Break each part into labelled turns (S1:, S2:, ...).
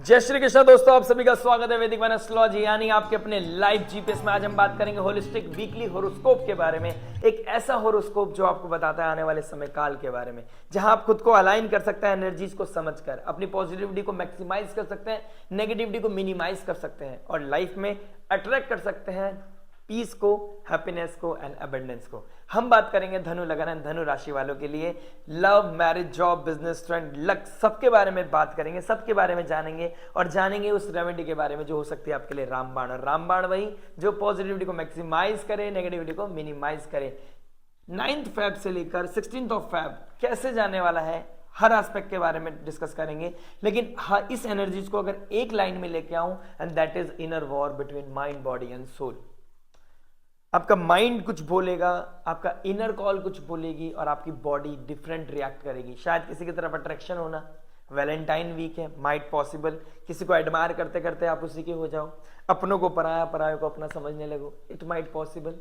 S1: जय श्री कृष्ण दोस्तों, आप सभी का स्वागत है वैदिक वन एस्ट्रोलॉजी यानी आपके अपने लाइव जीपीएस में। आज हम बात करेंगे होलिस्टिक वीकली होरोस्कोप के बारे में। एक ऐसा होरोस्कोप जो आपको बताता है आने वाले समय काल के बारे में, जहां आप खुद को अलाइन कर सकते हैं एनर्जीज को समझकर, अपनी पॉजिटिविटी को मैक्सिमाइज कर सकते हैं, नेगेटिविटी को मिनिमाइज कर सकते हैं और लाइफ में अट्रैक्ट कर सकते हैं पीस को, हैप्पीनेस को एंड अबंडेंस को। हम बात करेंगे धनु लगन एंड धनु राशि वालों के लिए love, marriage, job, business, trend, luck, सबके बारे में बात करेंगे, सबके बारे में जानेंगे और जानेंगे उस रेमेडी के बारे में जो हो सकती है आपके लिए रामबाण। और रामबाण वही जो पॉजिटिविटी को मैक्सिमाइज करे, नेगेटिविटी को मिनिमाइज करे। 9th फेब से लेकर 16th फेब कैसे जाने वाला है, हर एस्पेक्ट के बारे में डिस्कस करेंगे। लेकिन इस एनर्जीज को अगर एक लाइन में लेके आऊं, and that is inner war between mind, body and soul. आपका माइंड कुछ बोलेगा, आपका इनर कॉल कुछ बोलेगी और आपकी बॉडी डिफरेंट रिएक्ट करेगी। शायद किसी की तरफ अट्रैक्शन होना, वैलेंटाइन वीक है, माइट पॉसिबल, किसी को एडमायर करते करते आप उसी के हो जाओ, अपनों को पराया, परायों को अपना समझने लगो, इट माइट पॉसिबल।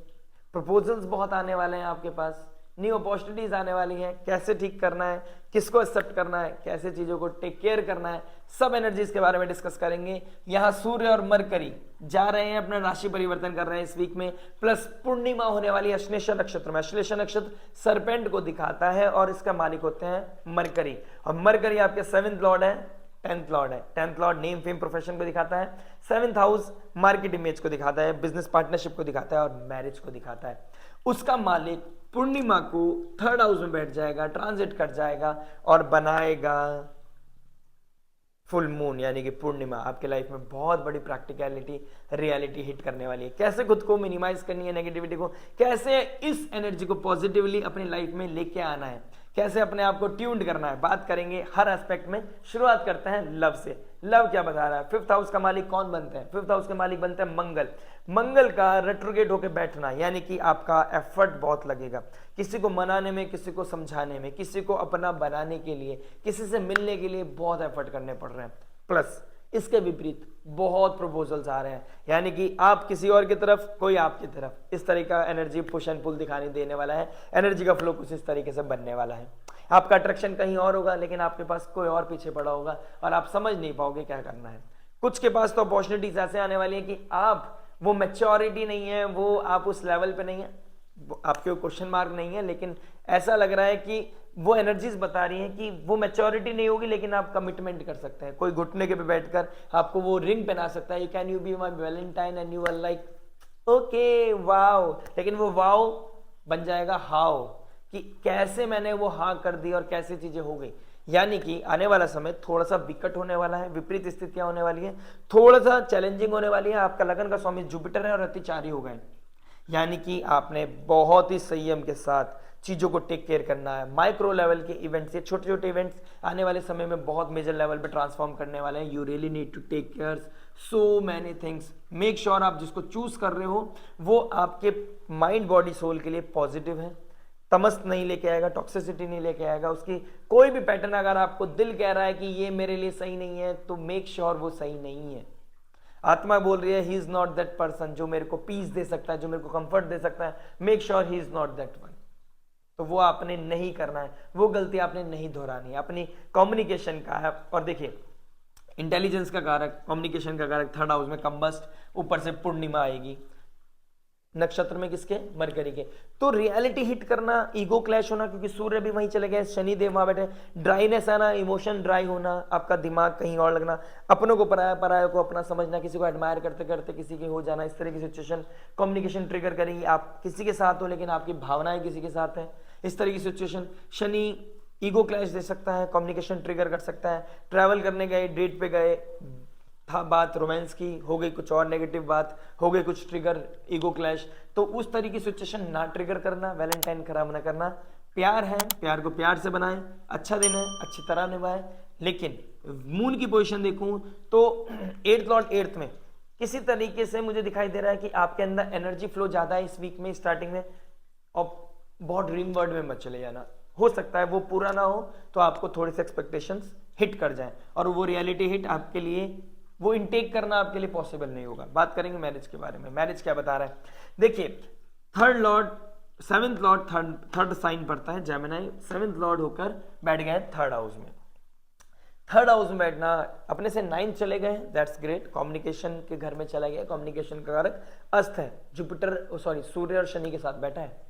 S1: प्रपोजल्स बहुत आने वाले हैं आपके पास, न्यू अपॉर्चुनिटीज आने वाली हैं, कैसे ठीक करना है, किसको एक्सेप्ट करना है, कैसे चीजों को टेक केयर करना है, सब एनर्जीज के बारे में डिस्कस करेंगे। यहाँ सूर्य और मरकरी जा रहे हैं, अपना राशि परिवर्तन कर रहे हैं इस वीक में, प्लस पूर्णिमा होने वाली है अश्लेषा नक्षत्र में। अश्लेषा नक्षत्र सरपेंट को दिखाता है और इसका मालिक होते हैं मरकरी, और मरकरी आपके 7th लॉर्ड है, 10th लॉर्ड है। 10th Lord name, fame, profession को दिखाता है, 7th हाउस मार्केट इमेज को दिखाता है, बिजनेस पार्टनरशिप को दिखाता है और मैरिज को दिखाता है। उसका मालिक पूर्णिमा को 3rd हाउस में बैठ जाएगा, ट्रांजिट कर जाएगा और बनाएगा फुल मून यानी कि पूर्णिमा। आपके लाइफ में बहुत बड़ी प्रैक्टिकलिटी, रियलिटी हिट करने वाली है। कैसे खुद को मिनिमाइज करनी है, नेगेटिविटी को कैसे, इस एनर्जी को पॉजिटिवली अपनी लाइफ में लेके आना है, कैसे अपने आप को ट्यून्ड करना है, बात करेंगे हर एस्पेक्ट में। शुरुआत करते हैं लव से। लव क्या बता रहा है? 5th हाउस का मालिक कौन बनते हैं? 5th हाउस के मालिक बनते हैं मंगल। मंगल का रेट्रोगेट होकर बैठना यानी कि आपका एफर्ट बहुत लगेगा, किसी को मनाने में, किसी को समझाने में, किसी को अपना बनाने के लिए, किसी से मिलने के लिए बहुत एफर्ट करने पड़ रहे हैं। प्लस इसके विपरीत बहुत प्रपोजल्स आ रहे हैं, यानी कि आप किसी और की तरफ, कोई आपकी तरफ, इस तरह का एनर्जी पुश एंड पुल दिखाने देने वाला है। एनर्जी का फ्लो कुछ इस तरीके से बनने वाला है। आपका अट्रैक्शन कहीं और होगा लेकिन आपके पास कोई और पीछे पड़ा होगा और आप समझ नहीं पाओगे क्या करना है। कुछ के पास तो अपॉर्चुनिटीज ऐसे आने वाली है कि आप, वो मैच्योरिटी नहीं है, वो आप उस लेवल पे नहीं है, आपके क्वेश्चन मार्क नहीं है, लेकिन ऐसा लग रहा है कि वो एनर्जीज बता रही हैं कि वो मैच्योरिटी नहीं होगी लेकिन आप कमिटमेंट कर सकते हैं। कोई घुटने के पे बैठकर आपको वो रिंग पहना सकता है, can you be my valentine, and you are like okay wow, लेकिन वो वाओ बन जाएगा हाउ, कि कैसे मैंने वो हाँ कर दी और कैसे चीजें हो गई। यानी कि आने वाला समय थोड़ा सा विकट होने वाला है, विपरीत स्थितियां होने वाली है, थोड़ा सा चैलेंजिंग होने वाली है। आपका लगन का स्वामी जुपिटर है और अतिचारी हो गए, यानी कि आपने बहुत ही संयम के साथ चीजों को टेक केयर करना है। माइक्रो लेवल के इवेंट्स, ये छोटे छोटे इवेंट्स आने वाले समय में बहुत मेजर लेवल पे ट्रांसफॉर्म करने वाले हैं। You really need to take care so many things. Make sure आप जिसको चूज कर रहे हो वो आपके माइंड, बॉडी, सोल के लिए पॉजिटिव है, तमस नहीं लेके आएगा, टॉक्सिसिटी नहीं लेके आएगा। उसकी कोई भी पैटर्न अगर आपको दिल कह रहा है कि ये मेरे लिए सही नहीं है, तो मेक श्योर वो सही नहीं है। आत्मा बोल रही है he is not that person जो मेरे को पीस दे सकता है, जो मेरे को कंफर्ट दे सकता है, make sure he is not that one. तो वो आपने नहीं करना है, वो गलती आपने नहीं दोहरानी है। अपनी कम्युनिकेशन का है, और देखिए इंटेलिजेंस का कारक, कम्युनिकेशन का कारक 3rd हाउस में कंबस्ट, ऊपर से पूर्णिमा आएगी नक्षत्र में, किसके? मरकरी के। तो रियलिटी हिट करना, ईगो क्लैश होना, क्योंकि सूर्य भी वहीं चले गए, शनि देव वहां बैठे, ड्राइनेस आना, इमोशन ड्राई होना, आपका दिमाग कहीं और लगना, अपनों को पराया, पराया को अपना समझना, किसी को एडमायर करते करते किसी के हो जाना, इस तरह की सिचुएशन कम्युनिकेशन ट्रिगर करेगी। आप किसी के साथ हो लेकिन आपकी भावनाएं किसी के साथ है, इस तरह की सिचुएशन। शनि ईगो क्लैश दे सकता है, कम्युनिकेशन ट्रिगर कर सकता है। ट्रैवल करने गए, डेट पे गए, था बात रोमांस की, हो गई कुछ और नेगेटिव बात, हो गई कुछ ट्रिगर, ईगो क्लैश, तो उस तरीके की सिचुएशन ना ट्रिगर करना, वैलेंटाइन खराब ना करना। प्यार है, प्यार को प्यार से बनाएं, अच्छा दिन है, अच्छी तरह निभाएं। लेकिन मून की पोजीशन देखूं तो 8th लॉर्ड 8th में, किसी तरीके से मुझे दिखाई दे रहा है कि आपके अंदर एनर्जी फ्लो ज्यादा है इस वीक में, स्टार्टिंग में, और बहुत ड्रीम वर्ल्ड में मत चले जाना। हो सकता है वो पूरा ना हो तो आपको थोड़ी सी एक्सपेक्टेशंस हिट कर जाए और वो रियलिटी हिट आपके लिए, वो इनटेक करना आपके लिए पॉसिबल नहीं होगा। बात करेंगे मैरिज के बारे में। मैरिज क्या बता रहा है? देखिए 3rd Lord 7th Lord third sign पड़ता है जेमिनी, 7th लॉर्ड होकर बैठ गए 3rd हाउस में। थर्ड हाउस में बैठना, अपने से 9 चले गए, दैट्स ग्रेट, कम्युनिकेशन के घर में चला गया, कम्युनिकेशन का कारक अस्त है, जुपिटर सॉरी सूर्य और शनि के साथ बैठा है।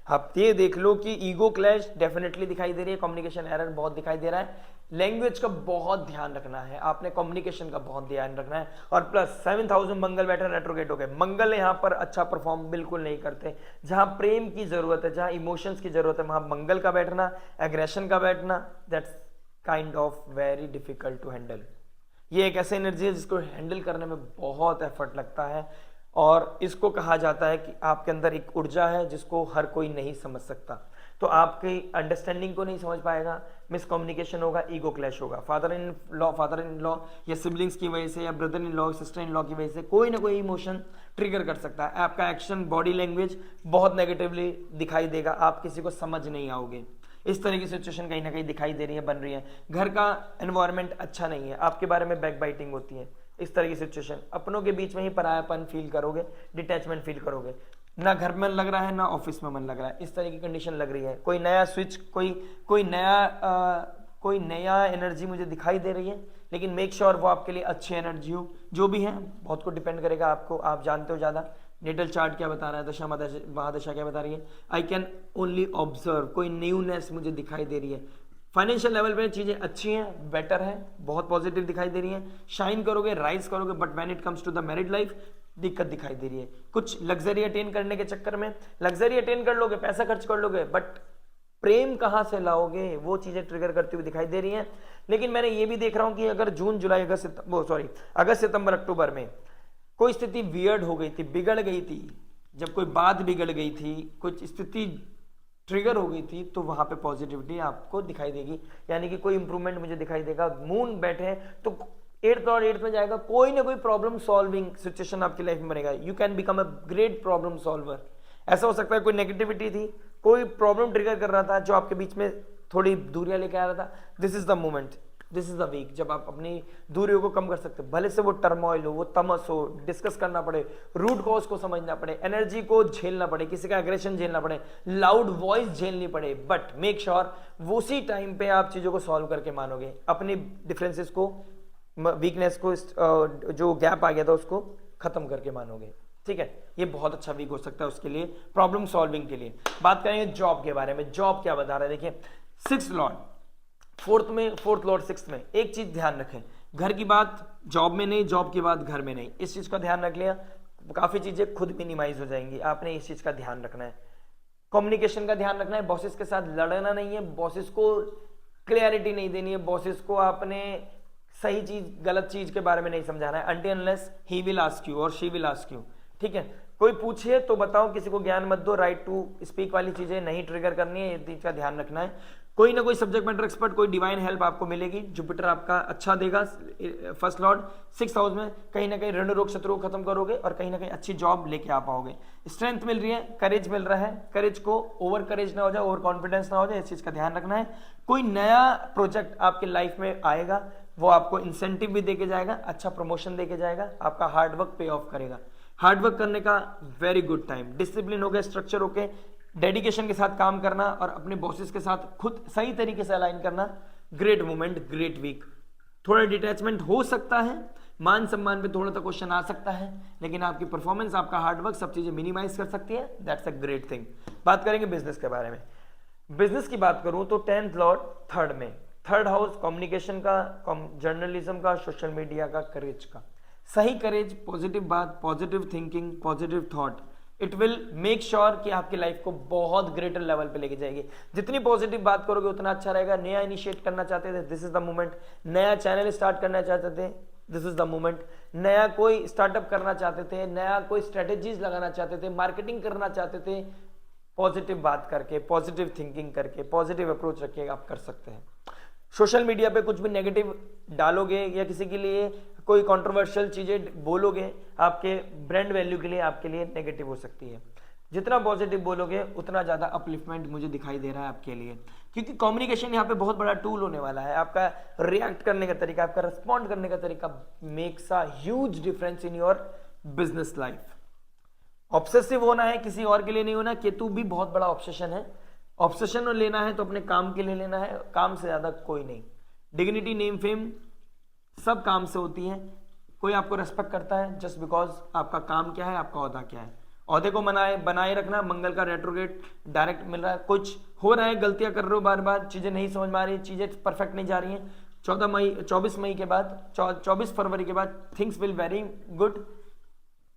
S1: आप ये देख लो कि ईगो क्लैश डेफिनेटली दिखाई दे रही है, कम्युनिकेशन एरर बहुत दिखाई दे रहा है, लैंग्वेज का बहुत ध्यान रखना है आपने, कम्युनिकेशन का बहुत ध्यान रखना है। और प्लस 7th हाउस में मंगल बैठे रेट्रोगेट हो गए, मंगल यहाँ पर अच्छा परफॉर्म बिल्कुल नहीं करते। जहां प्रेम की जरूरत है, जहां इमोशंस की जरूरत है, वहां मंगल का बैठना, एग्रेशन का बैठना, that's kind of very difficult to handle. ये एक ऐसी एनर्जी है जिसको हैंडल करने में बहुत एफर्ट लगता है, और इसको कहा जाता है कि आपके अंदर एक ऊर्जा है जिसको हर कोई नहीं समझ सकता, तो आपकी अंडरस्टैंडिंग को नहीं समझ पाएगा, मिसकम्युनिकेशन होगा, ईगो क्लैश होगा, फादर इन लॉ या सिबलिंग्स की वजह से या brother in law sister in law की वजह से कोई ना कोई इमोशन ट्रिगर कर सकता है। आपका एक्शन बॉडी लैंग्वेज बहुत नेगेटिवली दिखाई देगा, आप किसी को समझ नहीं आओगे, इस तरह की सिचुएशन कहीं ना कहीं दिखाई दे रही है, बन रही है। घर का एनवायरनमेंट अच्छा नहीं है, आपके बारे में बैक बाइटिंग होती है, इस तरह की सिचुएशन, अपनों के बीच में ही परायापन फील करोगे, डिटैचमेंट फील करोगे, ना घर में मन लग रहा है ना ऑफिस में मन लग रहा है, इस तरह की कंडीशन लग रही है। कोई नया स्विच, कोई नया एनर्जी मुझे दिखाई दे रही है, लेकिन मेक श्योर वो आपके लिए अच्छी एनर्जी हो। जो भी है बहुत को डिपेंड करेगा, आपको आप जानते हो ज़्यादा, नेटल चार्ट क्या बता रहा है, दशा महादशा क्या बता रही है, आई कैन ओनली ऑब्जर्व, कोई न्यूनेस मुझे दिखाई दे रही है। फाइनेंशियल लेवल पे चीजें अच्छी हैं, बेटर है, बहुत पॉजिटिव दिखाई दे रही हैं, शाइन करोगे, राइज करोगे, but when it comes to the married life दिक्कत दिखाई दे रही है। कुछ लग्जरी अटेन करने के चक्कर में लग्जरी अटेन कर लोगे, पैसा खर्च कर लोगे, बट प्रेम कहां से लाओगे, वो चीजें ट्रिगर करती हुई दिखाई दे रही हैं। लेकिन मैंने ये भी देख रहा हूं कि अगर जून जुलाई अगस्त सितंबर अक्टूबर में कोई स्थिति वियर्ड हो गई थी, बिगड़ गई थी, जब कोई बात बिगड़ गई थी, कुछ स्थिति ट्रिगर हो गई थी, तो वहां पे पॉजिटिविटी आपको दिखाई देगी, यानी कि कोई इंप्रूवमेंट मुझे दिखाई देगा। मून बैठे हैं तो 8th और 8th में जाएगा, कोई ना कोई प्रॉब्लम सॉल्विंग सिचुएशन आपकी लाइफ में बनेगा, you can become a great problem solver. ऐसा हो सकता है कोई नेगेटिविटी थी, कोई प्रॉब्लम ट्रिगर कर रहा था जो आपके बीच में थोड़ी दूरियां लेके आ रहा था, this is the moment, this is the week जब आप अपनी दूरियों को कम कर सकते हो। भले से वो टर्मोइल हो, वो तमस हो, डिस्कस करना पड़े, रूट कॉज को समझना पड़े, एनर्जी को झेलना पड़े, किसी का एग्रेशन झेलना पड़े, लाउड वॉइस झेलनी पड़े, बट मेक श्योर वो उसी टाइम पे आप चीजों को सॉल्व करके मानोगे, अपनी डिफरेंसेस को, वीकनेस को, जो गैप आ गया था उसको खत्म करके मानोगे। ठीक है, ये बहुत अच्छा वीक हो सकता है उसके लिए, प्रॉब्लम सॉल्विंग के लिए। बात करेंगे जॉब के बारे में, जॉब क्या बता रहा है, देखिए 6th Lord 4th Lord 6th में, एक चीज ध्यान रखें, घर की बात जॉब में नहीं, जॉब की बात घर में नहीं, इस चीज का ध्यान रख लिया, काफी चीजें खुद मिनिमाइज हो जाएंगी, आपने इस चीज का ध्यान रखना है। कम्युनिकेशन का ध्यान रखना है, बॉसेस के साथ लड़ना नहीं है, बॉसेस को क्लियरिटी नहीं देनी है, बॉसेस को आपने सही चीज गलत चीज के बारे में नहीं समझाना है, until unless he will ask you और शी विल आस्क यू। ठीक है, कोई पूछे तो बताओ, किसी को ज्ञान मत दो, राइट टू स्पीक वाली चीजें नहीं ट्रिगर करनी है, ये चीज का ध्यान रखना है। कोई ना कोई सब्जेक्ट मैटर एक्सपर्ट, कोई डिवाइन हेल्प आपको मिलेगी, जुपिटर आपका अच्छा देगा, 1st लॉर्ड 6th हाउस में, कहीं ना कहीं ऋण रोग शत्रु को खत्म करोगे और कहीं ना कहीं अच्छी जॉब लेके आ पाओगे। स्ट्रेंथ मिल रही है, करेज मिल रहा है, करेज को ओवर करेज ना हो जाए, ओवर कॉन्फिडेंस ना हो जाए, इस चीज का ध्यान रखना है। कोई नया प्रोजेक्ट आपके लाइफ में आएगा, वो आपको इंसेंटिव भी देके जाएगा, अच्छा प्रमोशन देके जाएगा, आपका हार्डवर्क पे ऑफ करेगा। हार्डवर्क करने का वेरी गुड टाइम, डिसिप्लिन हो गया, स्ट्रक्चर होके डेडिकेशन के साथ काम करना और अपने बॉसेस के साथ खुद सही तरीके से अलाइन करना, ग्रेट मोमेंट, ग्रेट वीक। थोड़ा डिटैचमेंट हो सकता है, मान सम्मान पे थोड़ा सा क्वेश्चन आ सकता है, लेकिन आपकी परफॉर्मेंस, आपका हार्डवर्क सब चीजें मिनिमाइज कर सकती है, दैट्स अ ग्रेट थिंग। बात करेंगे बिजनेस के बारे में, बिजनेस की बात करूं तो 10th लॉर्ड 3rd में, 3rd हाउस कम्युनिकेशन का, जर्नलिज्म का, सोशल मीडिया का, करेज का, सही करेज, पॉजिटिव बात, positive thinking, positive thought, it will make sure कि आपकी लाइफ को बहुत ग्रेटर लेवल पे लेके जाएगी। जितनी पॉजिटिव बात करोगे उतना अच्छा रहेगा। नया इनिशिएट करना चाहते थे, दिस इज द मोमेंट। नया चैनल स्टार्ट करना चाहते थे, दिस इज द मोमेंट। नया कोई स्टार्टअप करना चाहते थे, नया कोई स्ट्रेटेजीज लगाना चाहते थे, मार्केटिंग करना चाहते थे, पॉजिटिव बात करके, पॉजिटिव थिंकिंग करके, पॉजिटिव अप्रोच रखिए, आप कर सकते हैं। सोशल मीडिया पे कुछ भी नेगेटिव डालोगे या किसी के लिए कोई कंट्रोवर्शियल चीजें बोलोगे, आपके ब्रांड वैल्यू के लिए, आपके लिए नेगेटिव हो सकती है। जितना पॉजिटिव बोलोगे उतना ज्यादा अपलिफ्टमेंट मुझे दिखाई दे रहा है आपके लिए, क्योंकि कम्युनिकेशन यहाँ पे बहुत बड़ा टूल होने वाला है। आपका रिएक्ट करने का तरीका, आपका रिस्पॉन्ड करने का तरीका makes a huge difference in your business life. Obsessive होना है, किसी और के लिए नहीं होना। केतु भी बहुत बड़ा ऑब्सेशन है, ऑब्सेशन लेना है तो अपने काम के लिए लेना है, काम से ज्यादा कोई नहीं। डिग्निटी, नेम, फेम सब काम से होती है। कोई आपको रेस्पेक्ट करता है जस्ट बिकॉज आपका काम क्या है, आपका ओहदा क्या है। ओहदे को बनाए रखना। मंगल का रेट्रोग्रेड डायरेक्ट मिल रहा है, कुछ हो रहा है, गलतियां कर रहे हो बार बार, चीजें नहीं समझ में आ रही, चीजें परफेक्ट नहीं जा रही हैं। 24 मई के बाद, 24 फरवरी के बाद थिंग्स विल वेरी गुड।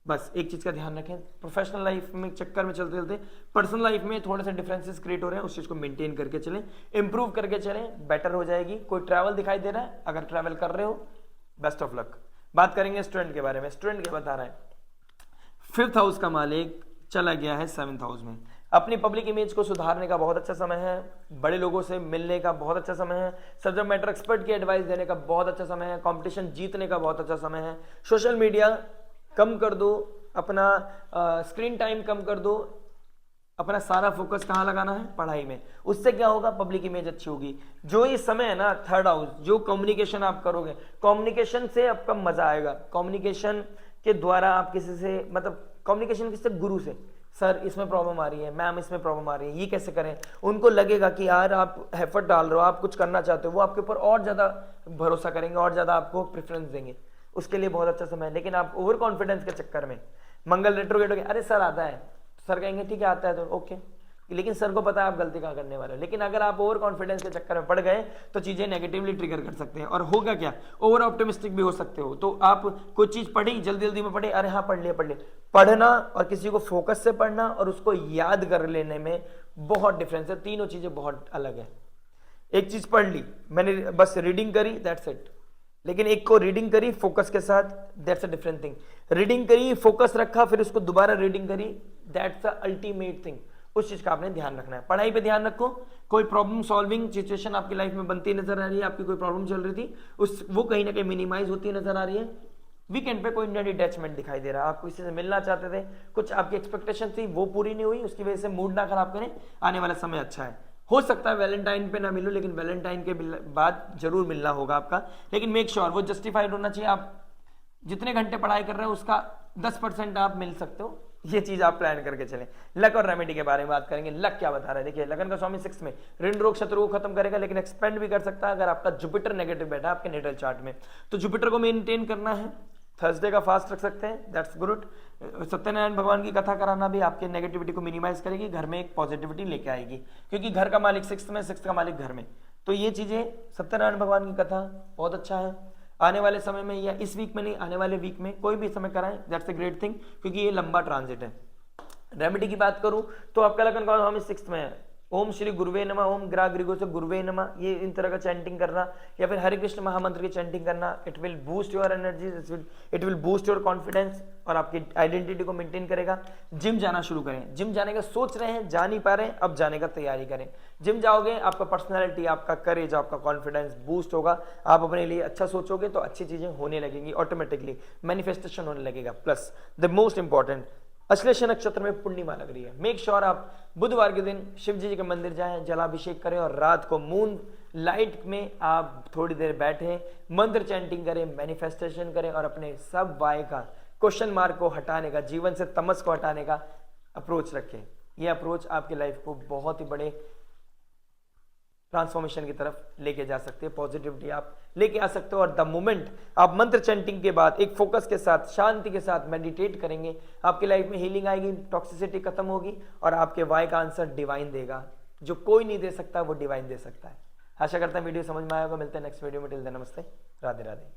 S1: बस एक चीज का ध्यान रखें, प्रोफेशनल लाइफ में चक्कर में चलते चलते पर्सनल लाइफ में थोड़े से डिफरेंसेस क्रिएट हो रहे हैं, उस चीज को मेंटेन करके चलें, इंप्रूव करके चलें, बेटर हो जाएगी। कोई ट्रैवल दिखाई दे रहा है, अगर ट्रैवल कर रहे हो बेस्ट ऑफ लक। बात करेंगे स्टूडेंट के बारे में। स्टूडेंट क्या बता रहा है, 5th हाउस का मालिक चला गया है 7th हाउस में। अपनी पब्लिक इमेज को सुधारने का बहुत अच्छा समय है, बड़े लोगों से मिलने का बहुत अच्छा समय है, सब्जेक्ट मैटर एक्सपर्ट की एडवाइस देने का बहुत अच्छा समय है, कंपटीशन जीतने का बहुत अच्छा समय है। सोशल मीडिया कम कर दो, अपना स्क्रीन टाइम कम कर दो, अपना सारा फोकस कहाँ लगाना है, पढ़ाई में। उससे क्या होगा, पब्लिक इमेज अच्छी होगी। जो ये समय है ना 3rd हाउस, जो कम्युनिकेशन आप करोगे, कम्युनिकेशन से आपका मजा आएगा। कम्युनिकेशन के द्वारा आप किसी से, मतलब कम्युनिकेशन किससे, गुरु से, सर इसमें प्रॉब्लम आ रही है, मैम इसमें प्रॉब्लम आ रही है, ये कैसे करें। उनको लगेगा कि यार आप एफर्ट डाल रहे हो, आप कुछ करना चाहते हो, वो आपके ऊपर और ज्यादा भरोसा करेंगे और ज्यादा आपको प्रेफरेंस देंगे। उसके लिए बहुत अच्छा समय है। लेकिन आप ओवर कॉन्फिडेंस के चक्कर में, मंगल रेट्रोग्रेड हो गया, अरे सर आता है, सर कहेंगे ठीक है आता है तो ओके, लेकिन सर को पता है आप गलती कहाँ करने वाले हो। लेकिन अगर आप ओवर कॉन्फिडेंस के चक्कर में पड़ गए तो चीजें नेगेटिवली ट्रिगर कर सकते हैं। और होगा क्या, ओवर ऑप्टिमिस्टिक भी हो सकते हो। तो आप कोई चीज पढ़ी, जल्दी जल्दी में पढ़ी, अरे हाँ पढ़ लिया। पढ़ना और किसी को फोकस से पढ़ना और उसको याद कर लेने में बहुत डिफरेंस है, तीनों चीजें बहुत अलग है। एक चीज पढ़ ली मैंने, बस रीडिंग करी, दैट्स इट। लेकिन एक को रीडिंग करी फोकस के साथ, that's a different thing. Reading करी, फोकस रखा, फिर उसको दोबारा रीडिंग करी, दैट्स अ अल्टीमेट थिंग। उस चीज का आपने ध्यान रखना है। पढ़ाई पे ध्यान रखो। कोई प्रॉब्लम सॉल्विंग सिचुएशन आपकी लाइफ में बनती नजर आ रही है, आपकी कोई प्रॉब्लम चल रही थी, वो कहीं ना कहीं मिनिमाइज होती नजर आ रही है। वीकेंड पे कोई इंडियन अटैचमेंट दिखाई दे रहा है, आप किसी से मिलना चाहते थे, कुछ आपकी एक्सपेक्टेशन थी वो पूरी नहीं हुई, उसकी वजह से मूड ना खराब करें, आने वाला समय अच्छा है। हो सकता है वैलेंटाइन पे ना मिलो, लेकिन वैलेंटाइन के बाद जरूर मिलना होगा आपका। लेकिन मेक श्योर वो जस्टिफाइड होना चाहिए। आप जितने घंटे पढ़ाई कर रहे हो उसका 10% आप मिल सकते हो, ये चीज आप प्लान करके चलें। लक और रेमेडी के बारे में बात करेंगे। लक क्या बता रहा है, देखिए लगन का स्वामी 6 में, ऋण रोग शत्रु को खत्म करेगा, लेकिन एक्सपेंड भी कर सकता है अगर आपका जुपिटर नेगेटिव बैठा आपके नेटल चार्ट में। तो जुपिटर को मेंटेन करना है, थर्सडे का फास्ट रख सकते हैं, दैट्स गुड। सत्यनारायण भगवान की कथा कराना भी आपके नेगेटिविटी को मिनिमाइज करेगी, घर में एक पॉजिटिविटी लेके आएगी, क्योंकि घर का मालिक 6 में, 6 का मालिक घर में। तो ये चीजें, सत्यनारायण भगवान की कथा बहुत अच्छा है। आने वाले समय में या इस वीक में नहीं, आने वाले वीक में कोई भी समय कराएं, दैट्स अ ग्रेट थिंग, क्योंकि ये लंबा ट्रांजिट है। रेमेडी की बात करूं तो आपका लगन का स्वामी 6 में है। ओम श्री गुरुवे नमः, ओम ग्रा ग्रिगो से गुरुवे नमः, ये इन तरह का चैंटिंग करना, या फिर हरे कृष्ण महामंत्र की चैंटिंग करना, it will boost your energy, it will boost your confidence और आपकी आइडेंटिटी को मेंटेन करेगा। जिम जाना शुरू करें। जिम जाने का सोच रहे हैं, जा नहीं पा रहे हैं, अब जाने का तैयारी करें। जिम जाओगे, आपका पर्सनैलिटी, आपका करेज, आपका कॉन्फिडेंस बूस्ट होगा। आप अपने लिए अच्छा सोचोगे तो अच्छी चीजें होने लगेंगी, ऑटोमेटिकली मैनिफेस्टेशन होने लगेगा। Plus the most important, Ashlesh नक्षत्र में पूर्णिमा लग रही है। मेक श्योर आप बुधवार के दिन शिव जी के मंदिर जाएं, जलाभिषेक करें और रात को मून लाइट में आप थोड़ी देर बैठे, मंत्र चैंटिंग करें, मैनिफेस्टेशन करें और अपने सब वाय का, क्वेश्चन मार्क को हटाने का, जीवन से तमस को हटाने का अप्रोच रखें। यह अप्रोच आपकी लाइफ को बहुत ही बड़े ट्रांसफॉर्मेशन की तरफ लेके जा सकते हैं, पॉजिटिविटी आप लेके आ सकते हो। और द मोमेंट आप मंत्र चैंटिंग के बाद एक फोकस के साथ, शांति के साथ मेडिटेट करेंगे, आपकी लाइफ में हीलिंग आएगी, टॉक्सिसिटी खत्म होगी और आपके वाई का आंसर डिवाइन देगा। जो कोई नहीं दे सकता वो डिवाइन दे सकता है। आशा करता हूं वीडियो समझ में आएगा। मिलते हैं नेक्स्ट वीडियो में। टिल देन नमस्ते, राधे राधे।